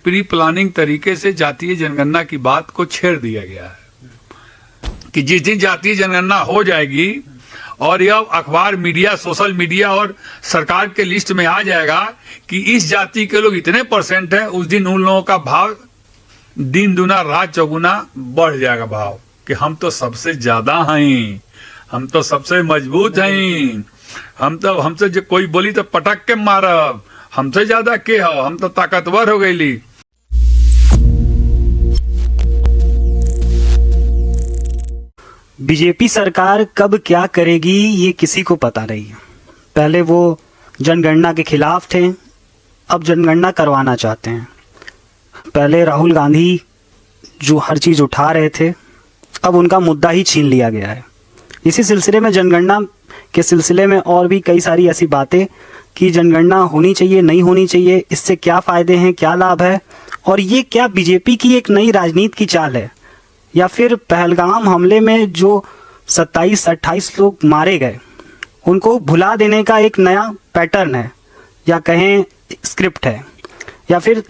Pre planning तरीके से जातीय जनगणना की बात को छेड़ दिया गया है कि जिस दिन जातीय जनगणना हो जाएगी और यह अखबार, मीडिया, सोशल मीडिया और सरकार के लिस्ट में आ जाएगा कि इस जाति के लोग इतने परसेंट हैं, उस दिन उन लोगों का भाव दिन दुना रात चौगुना बढ़ जाएगा भाव कि हम तो सबसे ज्यादा हैं, हम तो सबसे मजबूत हैं, हमसे जो कोई बोली तो पटक के मारब, हमसे ज्यादा के हो, हम तो ताकतवर हो गईली। बीजेपी सरकार कब क्या करेगी ये किसी को पता नहीं है। पहले वो जनगणना के खिलाफ थे, अब जनगणना करवाना चाहते हैं। पहले राहुल गांधी जो हर चीज़ उठा रहे थे, अब उनका मुद्दा ही छीन लिया गया है। इसी सिलसिले में जनगणना के सिलसिले में और भी कई सारी ऐसी बातें कि जनगणना होनी चाहिए, नहीं होनी चाहिए, इससे क्या फ़ायदे हैं, क्या लाभ है, और ये क्या बीजेपी की एक नई राजनीति की चाल है, या फिर पहलगाम हमले में जो 27-28 लोग मारे गए उनको भुला देने का एक नया पैटर्न है, या कहें स्क्रिप्ट है, या फिर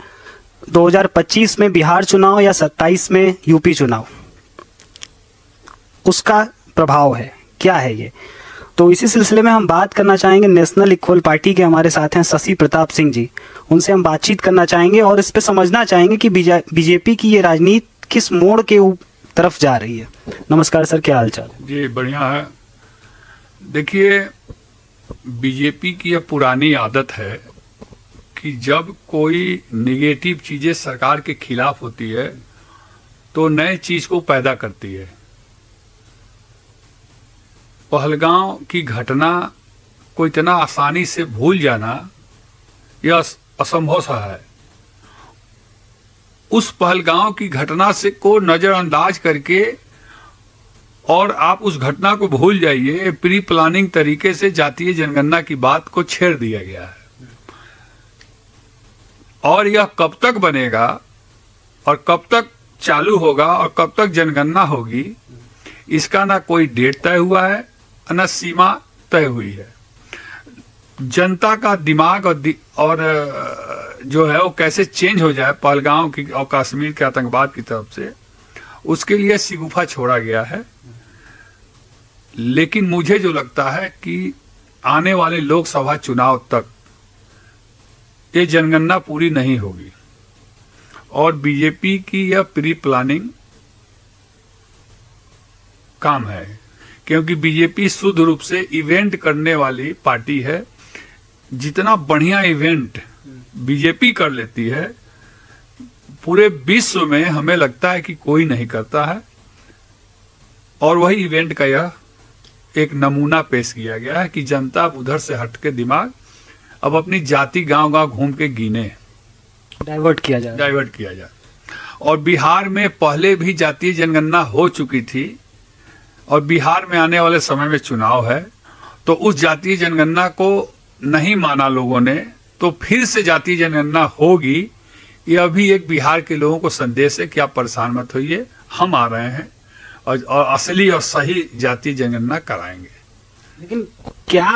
2025 में बिहार चुनाव या 27 में यूपी चुनाव उसका प्रभाव है, क्या है ये। तो इसी सिलसिले में हम बात करना चाहेंगे। नेशनल इक्वल पार्टी के हमारे साथ हैं शशि प्रताप सिंह जी, उनसे हम बातचीत करना चाहेंगे और इस पे समझना चाहेंगे कि बीजेपी की ये राजनीति किस मोड़ के तरफ जा रही है। नमस्कार सर, क्या हाल चाल? जी बढ़िया है। देखिए, बीजेपी की यह पुरानी आदत है कि जब कोई निगेटिव चीजें सरकार के खिलाफ होती है तो नए चीज को पैदा करती है। पहलगाम की घटना को इतना आसानी से भूल जाना यह असंभव सा है। उस पहलगाम की घटना से को नजरअंदाज करके और आप उस घटना को भूल जाइए, प्री प्लानिंग तरीके से जातीय जनगणना की बात को छेड़ दिया गया है। और यह कब तक बनेगा और कब तक चालू होगा और कब तक जनगणना होगी, इसका ना कोई डेट तय हुआ है न सीमा तय हुई है। जनता का दिमाग और जो है वो कैसे चेंज हो जाए पहलगाम की और कश्मीर के आतंकवाद की तरफ से, उसके लिए शिगुफा छोड़ा गया है। लेकिन मुझे जो लगता है कि आने वाले लोकसभा चुनाव तक ये जनगणना पूरी नहीं होगी और बीजेपी की यह प्री प्लानिंग काम है, क्योंकि बीजेपी शुद्ध रूप से इवेंट करने वाली पार्टी है। जितना बढ़िया इवेंट बीजेपी कर लेती है पूरे विश्व में हमें लगता है कि कोई नहीं करता है, और वही इवेंट का यह एक नमूना पेश किया गया है कि जनता उधर से हटके दिमाग अब अपनी जाति गांव-गांव घूम के गिने, डाइवर्ट किया जाए। और बिहार में पहले भी जातीय जनगणना हो चुकी थी और बिहार में आने वाले समय में चुनाव है, तो उस जातीय जनगणना को नहीं माना लोगों ने, तो फिर से जातीय जनगणना होगी। यह भी एक बिहार के लोगों को संदेश है कि आप परेशान मत होइए, हम आ रहे हैं और असली और सही जातीय जनगणना कराएंगे। लेकिन क्या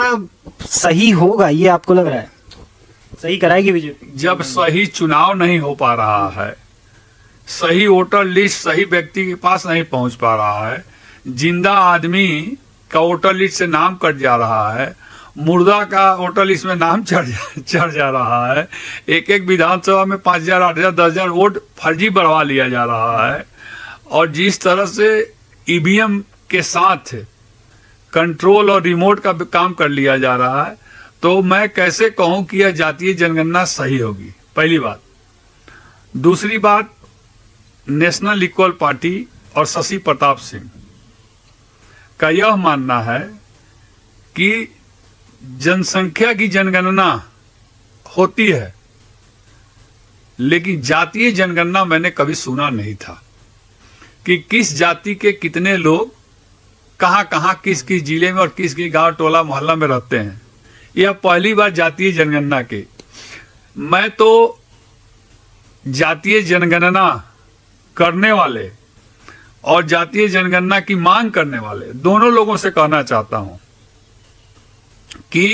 सही होगा ये आपको लग रहा है? सही कराएगी बीजेपी? जब सही चुनाव नहीं हो पा रहा है, सही वोटर लिस्ट सही व्यक्ति के पास नहीं पहुंच पा रहा है, जिंदा आदमी का वोटर लिस्ट से नाम कट जा रहा है, मुर्दा का वोटर लिस्ट में नाम चढ़ जा रहा है, एक एक विधानसभा में 5,000, 8,000, 10,000 वोट फर्जी बढ़वा लिया जा रहा है, और जिस तरह से ईवीएम के साथ कंट्रोल और रिमोट का काम कर लिया जा रहा है, तो मैं कैसे कहूं कि यह जातीय जनगणना सही होगी? पहली बात। दूसरी बात, नेशनल इक्वल पार्टी और शशि प्रताप सिंह का यह मानना है कि जनसंख्या की जनगणना होती है, लेकिन जातीय जनगणना मैंने कभी सुना नहीं था कि किस जाति के कितने लोग कहां कहां किस किस जिले में और किस किस गांव टोला मोहल्ला में रहते हैं। यह पहली बार जातीय जनगणना के मैं तो जातीय जनगणना करने वाले और जातीय जनगणना की मांग करने वाले दोनों लोगों से कहना चाहता हूं कि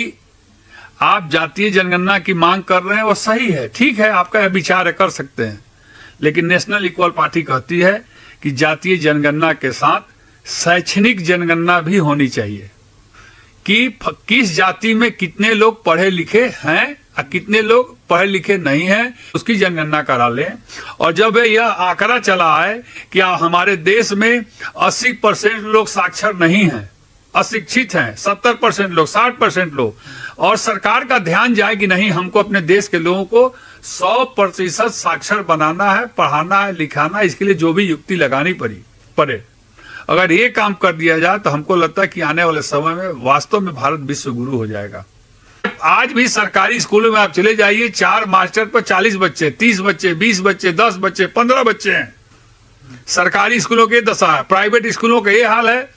आप जातीय जनगणना की मांग कर रहे हैं वो सही है, ठीक है, आपका विचार है, कर सकते हैं। लेकिन नेशनल इक्वल पार्टी कहती है कि जातीय जनगणना के साथ शैक्षणिक जनगणना भी होनी चाहिए कि किस जाति में कितने लोग पढ़े लिखे हैं और कितने लोग पढ़े लिखे नहीं हैं, उसकी जनगणना करा लें। और जब यह आंकड़ा चला है कि हमारे देश में 80% लोग साक्षर नहीं हैं, अशिक्षित हैं, 70% लोग, 60% लोग, और सरकार का ध्यान जाए कि नहीं, हमको अपने देश के लोगों को 100% साक्षर बनाना है, पढ़ाना है, लिखाना है, इसके लिए जो भी युक्ति लगानी पड़े, अगर ये काम कर दिया जाए तो हमको लगता है कि आने वाले समय में वास्तव में भारत विश्व गुरु हो जाएगा। आज भी सरकारी स्कूलों में आप चले जाइए, 4 मास्टर पर 40 बच्चे, 30 बच्चे, 20 बच्चे, 10 बच्चे, 15 बच्चे हैं। सरकारी स्कूलों के दशा है। प्राइवेट स्कूलों का ये हाल है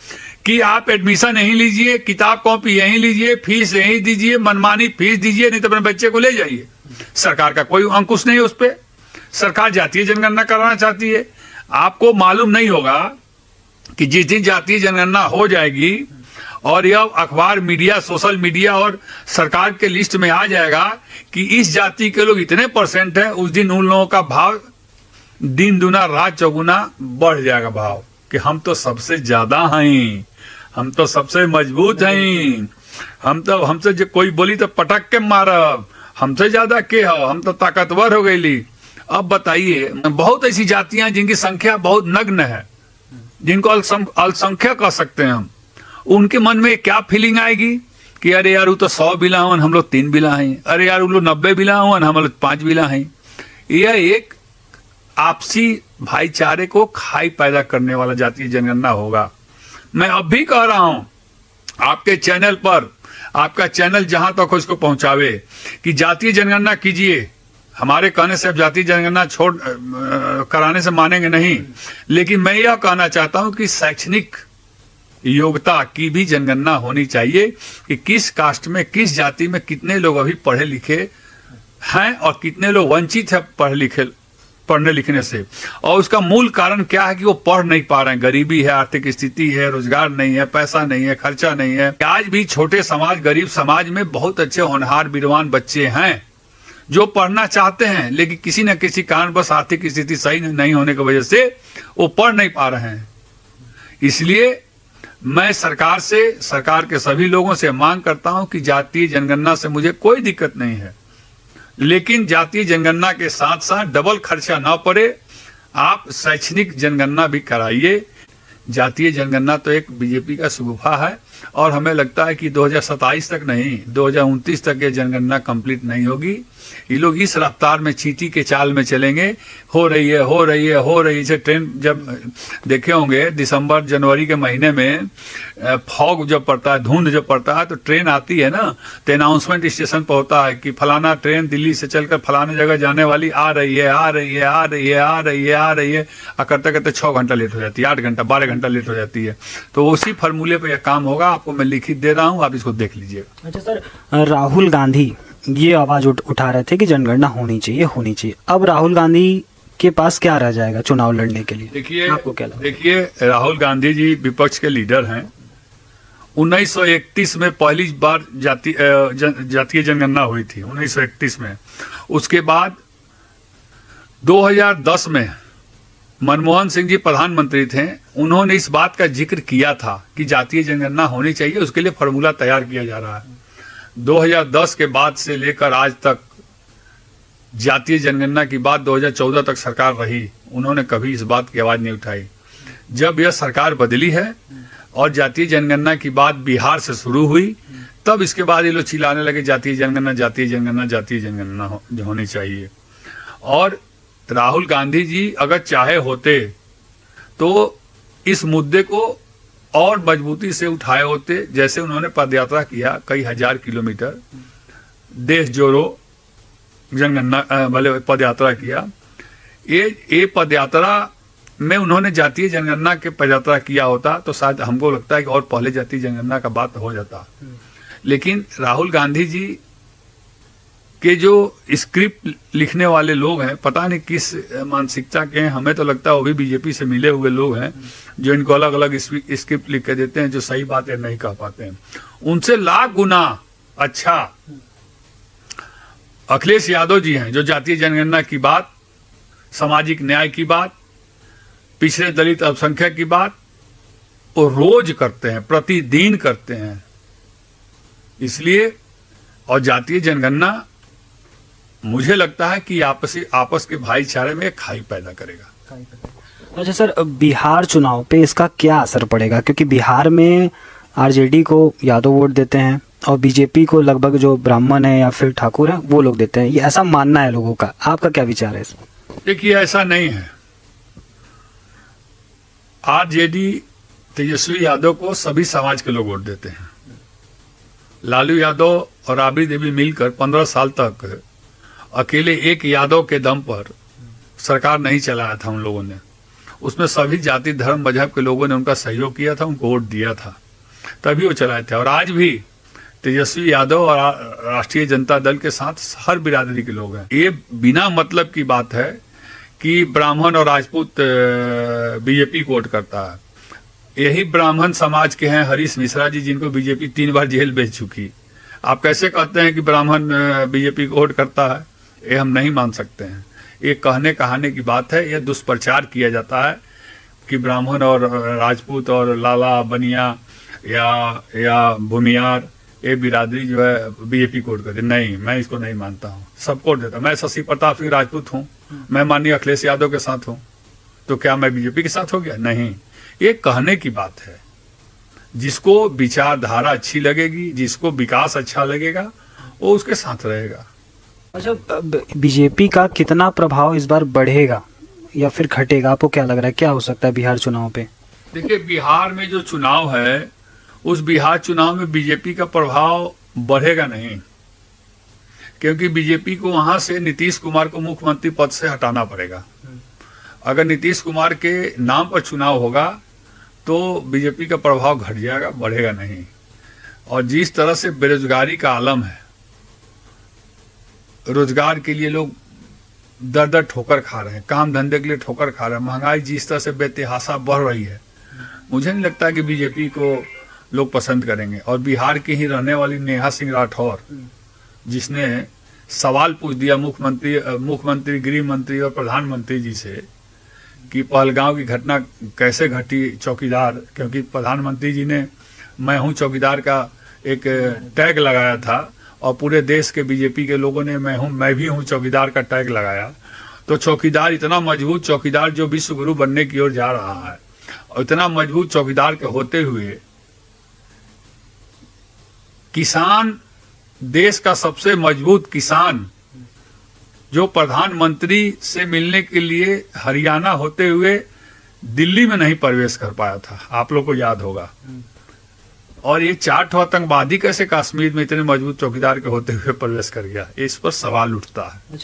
कि आप एडमिशन यहीं लीजिए, किताब कॉपी यहीं लीजिए, फीस यहीं दीजिए, मनमानी फीस दीजिए, नहीं तो अपने बच्चे को ले जाइए। सरकार का कोई अंकुश नहीं है उस पर। सरकार जातीय जनगणना कराना चाहती है। आपको मालूम नहीं होगा कि जिस दिन जातीय जनगणना हो जाएगी और यह अखबार, मीडिया, सोशल मीडिया और सरकार के लिस्ट में आ जाएगा कि इस जाति के लोग इतने % हैं, उस दिन उन लोगों का भाव दिन दुना रात चौगुना बढ़ जाएगा भाव कि हम तो सबसे ज्यादा हैं, हम तो सबसे मजबूत हैं, हमसे जो कोई बोली तो पटक के मारब, हमसे ज्यादा के हो, हम तो ताकतवर हो गई। अब बताइए, बहुत ऐसी जातियां जिनकी संख्या बहुत नग्न है, जिनको अल्पसंख्यक कह सकते हैं हम, उनके मन में क्या फीलिंग आएगी कि अरे यार वो तो 100 बिला हन, हम लोग 3 बिला हैं, अरे यार वो लोग 90 बिला हन, हम लोग 5 बिला हैं। यह एक आपसी भाईचारे को खाई पैदा करने वाला जातीय जनगणना होगा। मैं अब भी कह रहा हूं आपके चैनल पर, आपका चैनल जहां तक हो इसको पहुंचावे कि जातीय जनगणना कीजिए। हमारे कहने से अब जातीय जनगणना कराने से मानेंगे नहीं, लेकिन मैं यह कहना चाहता हूं कि शैक्षणिक योग्यता की भी जनगणना होनी चाहिए कि किस कास्ट में, किस जाति में कितने लोग अभी पढ़े लिखे हैं और कितने लोग वंचित है पढ़ने लिखने से। और उसका मूल कारण क्या है कि वो पढ़ नहीं पा रहे हैं। गरीबी है, आर्थिक स्थिति है, रोजगार नहीं है, पैसा नहीं है, खर्चा नहीं है। आज भी छोटे समाज, गरीब समाज में बहुत अच्छे होनहार विद्वान बच्चे हैं जो पढ़ना चाहते हैं, लेकिन किसी न किसी कारण बस आर्थिक स्थिति सही नहीं होने की वजह से वो पढ़ नहीं पा रहे हैं। इसलिए मैं सरकार के सभी लोगों से मांग करता हूं कि जातीय जनगणना से मुझे कोई दिक्कत नहीं है, लेकिन जातीय जनगणना के साथ साथ डबल खर्चा ना पड़े, आप शैक्षणिक जनगणना भी कराइए। जातीय जनगणना तो एक बीजेपी का सुगुफा है और हमें लगता है कि 2027 तक नहीं, 2029 तक ये जनगणना कंप्लीट नहीं होगी। ये लोग इस रफ्तार में चींटी के चाल में चलेंगे। हो रही है। जैसे ट्रेन जब देखे होंगे दिसंबर जनवरी के महीने में फॉग जब पड़ता है, धुंध जब पड़ता है, तो ट्रेन आती है ना, तो अनाउंसमेंट स्टेशन पर होता है कि फलाना ट्रेन दिल्ली से चलकर फलाने जगह जाने वाली आ रही है। और करते करते 6 घंटा लेट हो जाती है, 8 घंटा, 12 घंटा लेट हो जाती है। तो उसी फॉर्मूले पर यह काम होगा। आपको मैं लिखित दे रहा हूँ, आप इसको देख लीजिएगा। अच्छा सर, राहुल गांधी ये आवाज उठा रहे थे कि जनगणना होनी चाहिए। अब राहुल गांधी के पास क्या रह जाएगा चुनाव लड़ने के लिए? देखिए राहुल गांधी जी विपक्ष के लीडर हैं। 1931 में पहली बार जातीय जनगणना हुई थी, 1931 में। उसके बाद 2010 में मनमोहन सिंह जी प्रधानमंत्री थे, उन्होंने इस बात का जिक्र किया था कि जातीय जनगणना होनी चाहिए, उसके लिए फॉर्मूला तैयार किया जा रहा है। 2010 के बाद से लेकर आज तक जातीय जनगणना की बात 2014 तक सरकार रही, उन्होंने कभी इस बात की आवाज नहीं उठाई। जब यह सरकार बदली है और जातीय जनगणना की बात बिहार से शुरू हुई, तब इसके बाद ये लोग चिल्लाने लगे जातीय जनगणना होनी चाहिए। और राहुल गांधी जी अगर चाहे होते तो इस मुद्दे को और मजबूती से उठाए होते, जैसे उन्होंने पदयात्रा किया कई हजार किलोमीटर, देश जोड़ो जनगणना वाले पदयात्रा किया। ये पदयात्रा में उन्होंने जातीय जनगणना के पदयात्रा किया होता तो शायद हमको लगता है कि और पहले जातीय जनगणना का बात हो जाता। लेकिन राहुल गांधी जी के जो स्क्रिप्ट लिखने वाले लोग हैं, पता नहीं किस मानसिकता के हैं, हमें तो लगता है वो भी बीजेपी से मिले हुए लोग हैं जो इनको अलग अलग स्क्रिप्ट लिख के देते हैं जो सही बातें नहीं कह पाते हैं। उनसे लाख गुना अच्छा अखिलेश यादव जी हैं जो जातीय जनगणना की बात, सामाजिक न्याय की बात, पिछड़े दलित अल्पसंख्यक की बात वो रोज करते हैं, प्रतिदिन करते हैं। इसलिए और जातीय जनगणना मुझे लगता है कि आपस के भाईचारे में एक खाई पैदा करेगा। अच्छा सर, बिहार चुनाव पे इसका क्या असर पड़ेगा? क्योंकि बिहार में आरजेडी को यादव वोट देते हैं और बीजेपी को लगभग जो ब्राह्मण है या फिर ठाकुर है वो लोग देते हैं, ये ऐसा मानना है लोगों का। आपका क्या विचार है इसमें? देखिए, ऐसा नहीं है। आरजेडी तेजस्वी यादव को सभी समाज के लोग वोट देते हैं। लालू यादव और राबड़ी देवी मिलकर 15 साल तक अकेले एक यादव के दम पर सरकार नहीं चलाया था उन लोगों ने। उसमें सभी जाति धर्म मजहब के लोगों ने उनका सहयोग किया था, उनको वोट दिया था, तभी वो चलाए थे। और आज भी तेजस्वी यादव और राष्ट्रीय जनता दल के साथ हर बिरादरी के लोग हैं। ये बिना मतलब की बात है कि ब्राह्मण और राजपूत बीजेपी को वोट करता है। यही ब्राह्मण समाज के हैं हरीश मिश्रा जी, जिनको बीजेपी 3 बार जेल भेज चुकी। आप कैसे कहते हैं कि ब्राह्मण बीजेपी को वोट करता है? ये हम नहीं मान सकते हैं। ये कहने कहाने की बात है। यह दुष्प्रचार किया जाता है कि ब्राह्मण और राजपूत और लाला बनिया या भूमियार ये बिरादरी जो है बीजेपी को वोट करती। नहीं, मैं इसको नहीं मानता हूँ। सबको वोट देता। मैं शशि प्रताप सिंह राजपूत हूँ, मैं माननीय अखिलेश यादव के साथ हूँ, तो क्या मैं बीजेपी के साथ हो गया? नहीं, ये कहने की बात है। जिसको विचारधारा अच्छी लगेगी, जिसको विकास अच्छा लगेगा, वो उसके साथ रहेगा। अच्छा, बीजेपी का कितना प्रभाव इस बार बढ़ेगा या फिर घटेगा? आपको क्या लग रहा है, क्या हो सकता है बिहार चुनाव पे? देखिए, बिहार में जो चुनाव है, उस बिहार चुनाव में बीजेपी का प्रभाव बढ़ेगा नहीं, क्योंकि बीजेपी को वहां से नीतीश कुमार को मुख्यमंत्री पद से हटाना पड़ेगा। अगर नीतीश कुमार के नाम पर चुनाव होगा तो बीजेपी का प्रभाव घट जाएगा, बढ़ेगा नहीं। और जिस तरह से बेरोजगारी का आलम है, रोजगार के लिए लोग दर दर ठोकर खा रहे हैं, काम धंधे के लिए ठोकर खा रहे हैं, महंगाई जिस तरह से बेतहाशा बढ़ रही है, मुझे नहीं लगता कि बीजेपी को लोग पसंद करेंगे। और बिहार की ही रहने वाली नेहा सिंह राठौर, जिसने सवाल पूछ दिया मुख्यमंत्री, गृह मंत्री और प्रधानमंत्री जी से कि पहलगांव की घटना कैसे घटी चौकीदार, क्योंकि प्रधानमंत्री जी ने मैं हूं चौकीदार का एक टैग लगाया था और पूरे देश के बीजेपी के लोगों ने मैं भी हूं चौकीदार का टैग लगाया। तो चौकीदार, इतना मजबूत चौकीदार जो विश्व गुरु बनने की ओर जा रहा है, और इतना मजबूत चौकीदार के होते हुए किसान, देश का सबसे मजबूत किसान जो प्रधानमंत्री से मिलने के लिए हरियाणा होते हुए दिल्ली में नहीं प्रवेश कर पाया था, आप लोग को याद होगा। और ये 4 आतंकवादी कैसे कश्मीर में इतने मजबूत चौकीदार के होते हुए प्रवेश कर गया, इस पर सवाल उठता है।